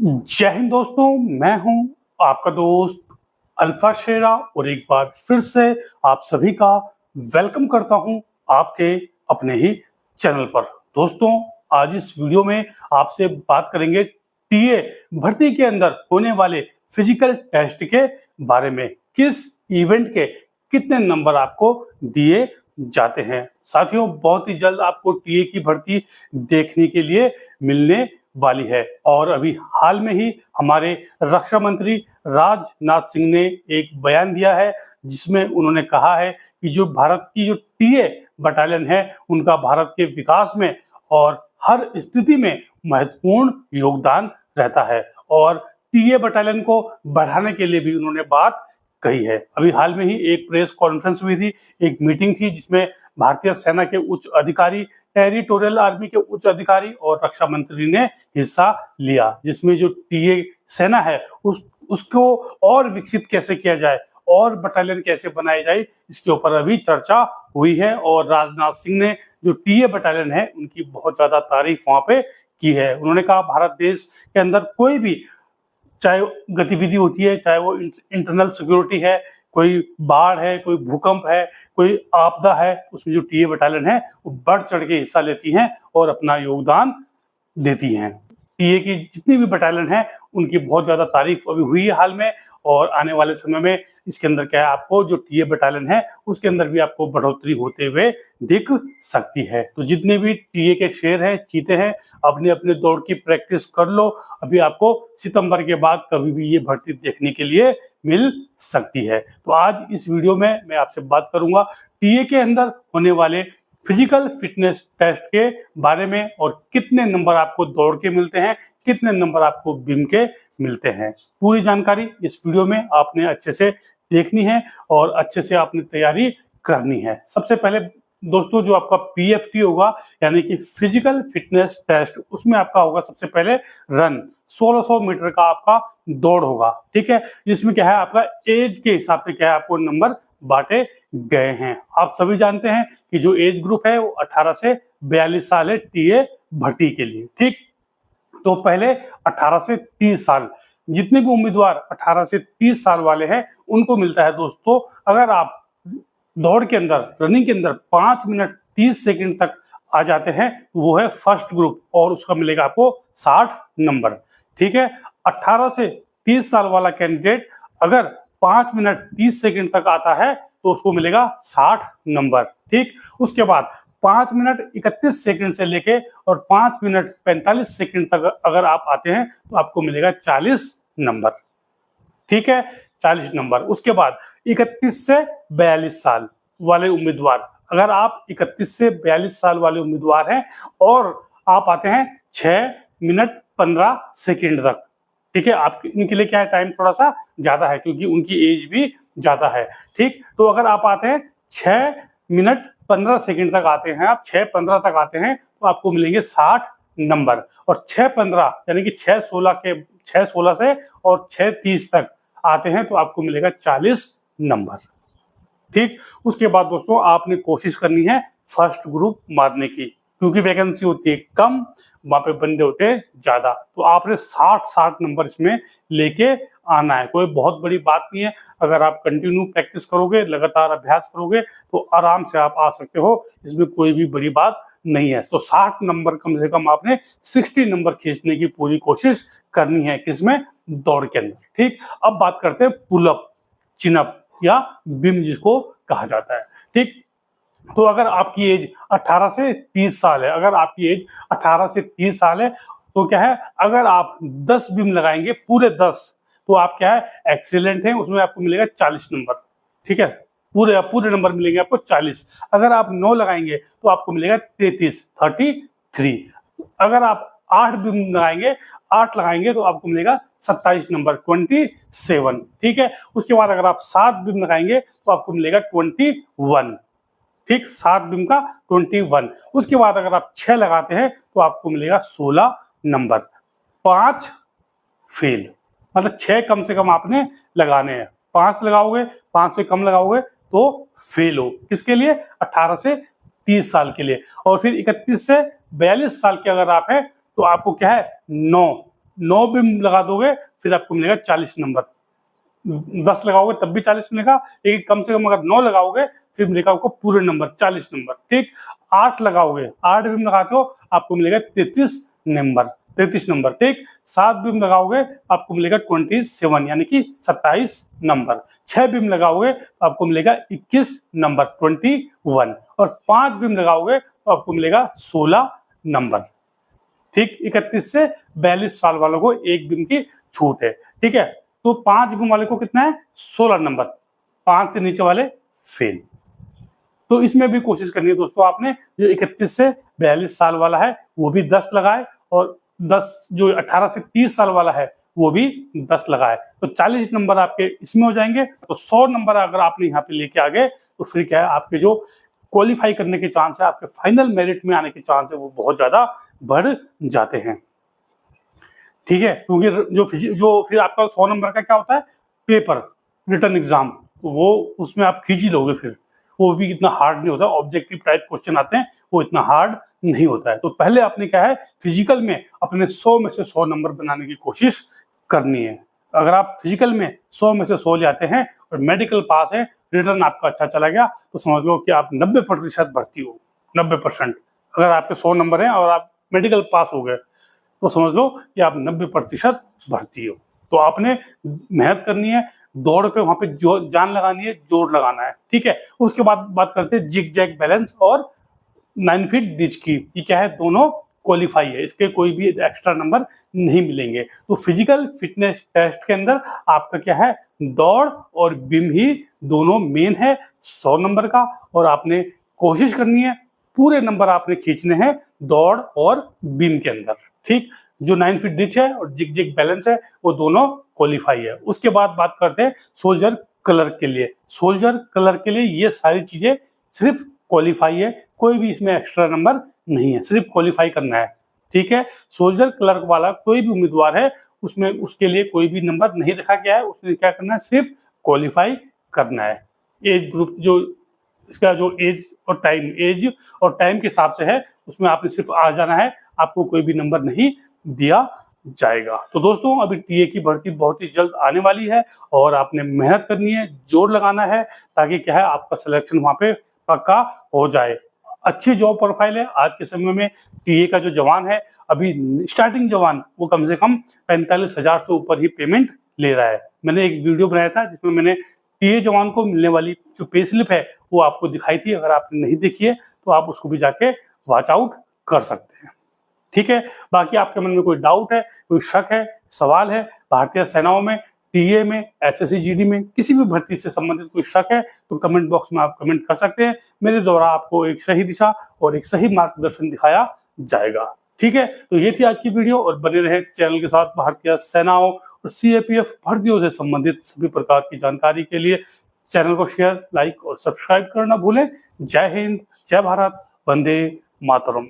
जय हिंद दोस्तों, मैं हूं आपका दोस्त अल्फा शेरा और एक बार फिर से आप सभी का वेलकम करता हूं आपके अपने ही चैनल पर। दोस्तों, आज इस वीडियो में आपसे बात करेंगे टीए भर्ती के अंदर होने वाले फिजिकल टेस्ट के बारे में। किस इवेंट के कितने नंबर आपको दिए जाते हैं। साथियों, बहुत ही जल्द आपको टीए की भर्ती देखने के लिए मिलने वाली है और अभी हाल में ही हमारे रक्षा मंत्री राजनाथ सिंह ने एक बयान दिया है जिसमें उन्होंने कहा है कि जो भारत की जो टीए बटालियन है उनका भारत के विकास में और हर स्थिति में महत्वपूर्ण योगदान रहता है और टीए बटालियन को बढ़ाने के लिए भी उन्होंने बात कही है। अभी हाल में ही एक प्रेस कॉन्फ्रेंस हुई थी, एक मीटिंग थी जिसमें भारतीय सेना के उच्च अधिकारी, टेरिटोरियल आर्मी के उच्च अधिकारी और रक्षा मंत्री ने हिस्सा लिया, जिसमें जो टीए सेना है उसको और विकसित कैसे किया जाए और बटालियन कैसे बनाई जाए, इसके ऊपर अभी चर्चा हुई है। और राजनाथ सिंह ने जो टीए बटालियन है उनकी बहुत ज्यादा तारीफ वहां पे की है। उन्होंने कहा भारत देश के अंदर कोई भी चाहे गतिविधि होती है, चाहे वो इंटरनल सिक्योरिटी है, कोई बाढ़ है, कोई भूकंप है, कोई आपदा है, उसमें जो टीए बटालियन है वो बढ़ चढ़ के हिस्सा लेती हैं और अपना योगदान देती हैं। टीए की जितनी भी बटालियन है उनकी बहुत ज्यादा तारीफ अभी हुई है हाल में और आने वाले समय में इसके अंदर क्या है, आपको जो टीए बटालियन है उसके अंदर भी आपको बढ़ोतरी होते हुए दिख सकती है। तो जितने भी टीए के शेर हैं, चीते हैं, अपने अपने दौड़ की प्रैक्टिस कर लो। अभी आपको सितंबर के बाद कभी भी ये भर्ती देखने के लिए मिल सकती है। तो आज इस वीडियो में मैं आपसे बात करूंगा टीए के अंदर होने वाले फिजिकल फिटनेस टेस्ट के बारे में और कितने नंबर आपको दौड़ के मिलते हैं, कितने नंबर आपको बिम के मिलते हैं। पूरी जानकारी इस वीडियो में आपने अच्छे से देखनी है और अच्छे से आपने तैयारी करनी है। सबसे पहले दोस्तों, जो आपका पीएफटी होगा यानी कि फिजिकल फिटनेस टेस्ट, उसमें आपका होगा सबसे पहले रन 1600 मीटर का आपका दौड़ होगा, ठीक है, जिसमें क्या है आपका एज के हिसाब से क्या है आपको नंबर बांटे गए हैं। आप सभी जानते हैं कि जो एज ग्रुप है वो 18 से 42 साल है टीए भर्ती के लिए, ठीक। तो पहले 18 से 30 साल, जितने भी उम्मीदवार 18 से 30 साल वाले हैं उनको मिलता है दोस्तों, अगर आप दौड़ के अंदर, रनिंग के अंदर 5 मिनट 30 सेकंड तक आ जाते हैं तो वो है फर्स्ट ग्रुप और उसका मिलेगा आपको 60 नंबर, ठीक है। 18 से 30 साल वाला कैंडिडेट अगर 5 मिनट 30 सेकंड तक आता है तो उसको मिलेगा 60 नंबर, ठीक। उसके बाद 5 मिनट 31 सेकंड से लेके और 5 मिनट 45 सेकंड तक अगर आप आते हैं तो आपको मिलेगा 40 नंबर, ठीक है, 40 नंबर। उसके बाद 31 से 42 साल वाले उम्मीदवार, अगर आप 31 से 42 साल वाले उम्मीदवार हैं और आप आते हैं 6 मिनट 15 सेकंड तक, ठीक है, आप इनके लिए क्या है, टाइम थोड़ा सा ज्यादा है क्योंकि उनकी एज भी ज्यादा है, ठीक। तो अगर आप आते हैं 6 मिनट 15 सेकंड तक आते हैं, आप 6:15 तक आते हैं तो आपको मिलेंगे 60 नंबर। और 6:15 यानी कि 6:16 से और 6:30 तक आते हैं तो आपको मिलेगा 40 नंबर, ठीक। उसके बाद दोस्तों आपने कोशिश करनी है फर्स्ट ग्रुप मारने की, क्योंकि वैकेंसी होती है कम, वहां पे बंदे होते हैं ज्यादा, तो आपने 60 नंबर इसमें लेके आना है। कोई बहुत बड़ी बात नहीं है, अगर आप कंटिन्यू प्रैक्टिस करोगे, लगातार अभ्यास करोगे तो आराम से आप आ सकते हो, इसमें कोई भी बड़ी बात नहीं है। तो 60 नंबर कम से कम आपने 60 नंबर खींचने की पूरी कोशिश करनी है, किसमें, दौड़ के अंदर, ठीक। अब बात करते हैं पुलअप, चिनअप या बिम जिसको कहा जाता है, ठीक। तो अगर आपकी एज 18 से 30 साल है, अगर आपकी एज 18 से 30 साल है तो क्या है, अगर आप 10 बिम लगाएंगे, पूरे 10, तो आप क्या है, एक्सीलेंट हैं, उसमें आपको मिलेगा 40 नंबर, ठीक है, पूरे नंबर मिलेंगे आपको 40। अगर आप 9 लगाएंगे तो आपको मिलेगा 33। अगर आप 8 बिम लगाएंगे, 8 लगाएंगे तो आपको मिलेगा 27 नंबर, 27, ठीक है। उसके बाद अगर आप 7 बिम लगाएंगे तो आपको मिलेगा 21, ठीक, 7 बिम का 21। उसके बाद अगर आप 6 लगाते हैं तो आपको मिलेगा 16 नंबर, 5 फेल, मतलब 6 कम से कम आपने लगाने हैं। 5 लगाओगे, 5 से कम लगाओगे तो फेल हो, किसके लिए, 18 से 30 साल के लिए। और फिर 31 से 42 साल के अगर आप हैं तो आपको क्या है, 9 9 बिम लगा दोगे फिर आपको मिलेगा 40 नंबर। 10 लगाओगे तब भी 40 मिलेगा, लेकिन कम से कम अगर 9 लगाओगे फिर मिलेगा आपको पूरे नंबर 40 नंबर। ठीक, 8 लगाओगे, 8 बिम लगाते हो आपको मिलेगा 33 नंबर। ठीक, 7 बिम लगाओगे आपको मिलेगा 27 यानी कि 27 नंबर। 6 बिम लगाओगे आपको मिलेगा 21 नंबर 21, और 5 बिम लगाओगे तो आपको मिलेगा 16 नंबर। ठीक, 31 से 42 साल वालों को 1 बिम की छूट है। ठीक है, तो 5 बिम वाले को कितना है 16 नंबर, 5 से नीचे वाले फेल। तो इसमें भी कोशिश करनी है दोस्तों आपने, जो 31 से 42 साल वाला है वो भी 10 लगाए, और 10 जो 18 से 30 साल वाला है वो भी 10 लगाए, तो 40 नंबर आपके इसमें हो जाएंगे। तो 100 नंबर अगर आपने यहाँ पे लेके आ गए तो फिर क्या है, आपके जो क्वालिफाई करने के चांस है, आपके फाइनल मेरिट में आने के चांस है, वो बहुत ज्यादा बढ़ जाते हैं। ठीक है, क्योंकि जो फिर आपका 100 नंबर का क्या होता है, पेपर रिटन एग्जाम, वो उसमें आप खींच ही लोगे, फिर वो भी इतना हार्ड नहीं होता, ऑब्जेक्टिव टाइप क्वेश्चन आते हैं, वो इतना हार्ड नहीं होता है। तो पहले आपने क्या है, फिजिकल में अपने 100 में से 100 नंबर बनाने की कोशिश करनी है। अगर आप फिजिकल में 100 में से 100 ले आते हैं और मेडिकल पास है, रिटर्न आपका अच्छा चला गया, तो समझ लो कि आप 90% भर्ती हो। 90% अगर आपके 100 नंबर हैं और आप मेडिकल पास हो गए तो समझ लो कि आप 90% भर्ती हो। तो आपने मेहनत करनी है, दौड़ पे वहां पे जो जान लगानी है, जोर लगाना है। ठीक है, उसके बाद बात करते हैं जिग जैग बैलेंस और 9 फीट डिच की। ये क्या है, दोनों क्वालिफाई है, इसके कोई भी एक्स्ट्रा नंबर नहीं मिलेंगे। तो फिजिकल फिटनेस टेस्ट के अंदर आपका क्या है, दौड़ और बिम ही दोनों मेन है 100 नंबर का, और आपने कोशिश करनी है पूरे नंबर आपने खींचने हैं दौड़ और बिम के अंदर। ठीक, जो 9 फीट डिच है और जिग जिग बैलेंस है वो दोनों क्वालिफाई है। उसके बाद बात करते हैं सोल्जर कलर के लिए। सोल्जर कलर के लिए ये सारी चीजें सिर्फ क्वालिफाई है, कोई भी इसमें एक्स्ट्रा नंबर नहीं है, सिर्फ क्वालिफाई करना है। ठीक है, सोल्जर क्लर्क वाला कोई भी उम्मीदवार है उसमें उसके लिए कोई भी नंबर नहीं रखा गया है, उसने क्या करना है, सिर्फ क्वालिफाई करना है। एज ग्रुप जो इसका जो एज और टाइम के हिसाब से है, उसमें आपने सिर्फ आ जाना है, आपको कोई भी नंबर नहीं दिया जाएगा। तो दोस्तों अभी टीए की भर्ती बहुत ही जल्द आने वाली है और आपने मेहनत करनी है, जोर लगाना है, ताकि क्या है आपका सिलेक्शन वहां पे पक्का हो जाए। अच्छी जॉब प्रोफाइल है आज के समय में। टीए का जो जवान है, अभी स्टार्टिंग जवान, वो कम से कम 45,000 से ऊपर ही पेमेंट ले रहा है। मैंने एक वीडियो बनाया था जिसमें मैंने टीए जवान को मिलने वाली जो पे स्लिप है वो आपको दिखाई थी। अगर आपने नहीं देखी है तो आप उसको भी जाके वॉच आउट कर सकते हैं। ठीक है, बाकी आपके मन में कोई डाउट है, कोई शक है, सवाल है, भारतीय सेनाओं में, टीए में, एसएससी जीडी में किसी भी भर्ती से संबंधित कोई शक है तो कमेंट बॉक्स में आप कमेंट कर सकते हैं। मेरे द्वारा आपको एक सही दिशा और एक सही मार्गदर्शन दिखाया जाएगा। ठीक है, तो ये थी आज की वीडियो, और बने रहे चैनल के साथ। भारतीय सेनाओं और सीएपीएफ भर्तियों से संबंधित सभी प्रकार की जानकारी के लिए चैनल को शेयर, लाइक और सब्सक्राइब करना भूलें। जय हिंद, जय भारत, वंदे मातरम।